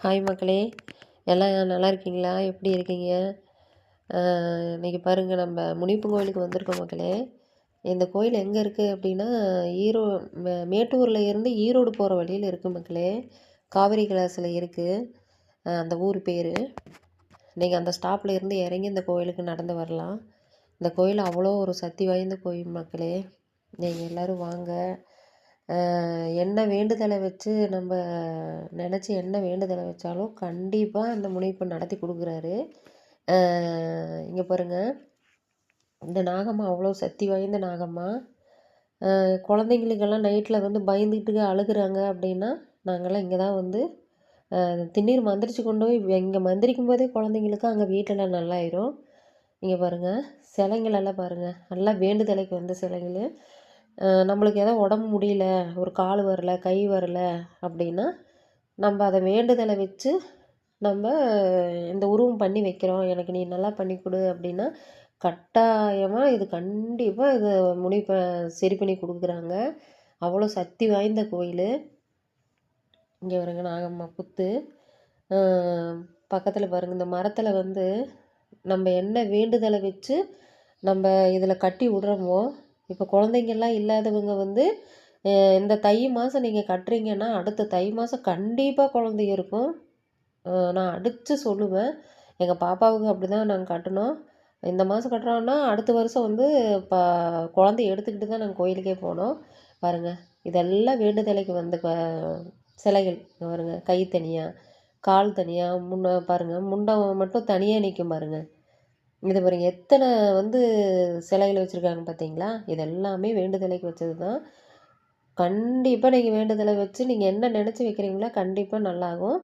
Hi மக்களே! எல்லாம் நல்லா இருக்கீங்களா? எப்படி இருக்கீங்க? இன்னைக்கு பாருங்கள் நம்ம முனியப்பன் கோயிலுக்கு வந்திருக்கோம் மக்களே. இந்த கோயில் எங்கே இருக்குது அப்படின்னா, ஈரோ மேட்டூரில் இருந்து ஈரோடு போகிற வழியில் இருக்குது மக்களே. காவேரி கிளாஸில் இருக்குது. அந்த ஊர் பேர். நீங்கள் அந்த ஸ்டாப்பில் இருந்து இறங்கி இந்த கோயிலுக்கு நடந்து வரலாம். இந்த கோயில் அவ்வளோ ஒரு சக்தி வாய்ந்த கோயில் மக்களே. நீங்கள் எல்லோரும் வாங்க. என்ன வேண்டுதலை வச்சு நம்ம நினச்சி என்ன வேண்டுதலை வச்சாலும் கண்டிப்பாக அந்த முனியப்பன் நடத்தி கொடுக்குறாரு. இங்கே பாருங்கள், இந்த நாகம்மா அவ்வளோ சக்தி வாய்ந்த நாகம்மா. குழந்தைங்களுக்கெல்லாம் நைட்டில் வந்து பயந்துக்கிட்டு அழுகுறாங்க அப்படின்னா, நாங்கள்லாம் இங்கே தான் வந்து திண்ணீர் மந்திரிச்சு கொண்டு போய் இங்கே மந்திரிக்கும் போதே குழந்தைங்களுக்கு அங்கே வீட்டில் நல்லாயிரும். இங்கே பாருங்கள், சிலைங்களெல்லாம் பாருங்கள், நல்லா வேண்டுதலைக்கு வந்த சிலைகள். நம்மளுக்கு ஏதோ உடம்பு முடியல, ஒரு கால் வரல, கை வரல அப்படின்னா, நம்ம அதை வேண்டுதலை வச்சு நம்ம இந்த உருவம் பண்ணி வைக்கிறோம், எனக்கு நீ நல்லா பண்ணி கொடு அப்படின்னா, கட்டாயமாக இது கண்டிப்பாக இது சரி பண்ணி கொடுக்குறாங்க. அவ்வளோ சக்தி வாய்ந்த கோயில். இங்கே வருங்க நாகம்மா புத்து. பக்கத்தில் பாருங்கள், இந்த மரத்தில் வந்து நம்ம என்ன வேண்டுதலை வச்சு நம்ம இதில் கட்டி விடுறோமோ, இப்போ குழந்தைங்கள்லாம் இல்லாதவங்க வந்து இந்த தை மாதம் நீங்கள் கட்டுறீங்கன்னா அடுத்த தை மாதம் கண்டிப்பாக குழந்தைங்க இருக்கும். நான் அடித்து சொல்லுவேன். எங்கள் பாப்பாவுக்கு அப்படி தான் நாங்கள் கட்டினோம். இந்த மாதம் கட்டுறோன்னா அடுத்த வருஷம் வந்து குழந்தைய எடுத்துக்கிட்டு தான் நாங்கள் கோயிலுக்கே போனோம். பாருங்கள், இதெல்லாம் வேண்டுதலைக்கு வந்த சிலைகள். பாருங்கள், கை தனியாக, கால் தனியாக, பாருங்கள் முண்டம் மட்டும் தனியாக நிற்கும் பாருங்கள். இது பாருங்கள், எத்தனை வந்து சிலைகள் வச்சுருக்காங்க பார்த்தீங்களா? இது எல்லாமே வேண்டுதலைக்கு வச்சது தான். கண்டிப்பாக நீங்கள் வேண்டுதலை வச்சு நீங்கள் என்ன நினச்சி வைக்கிறீங்களோ கண்டிப்பாக நல்லாகும்.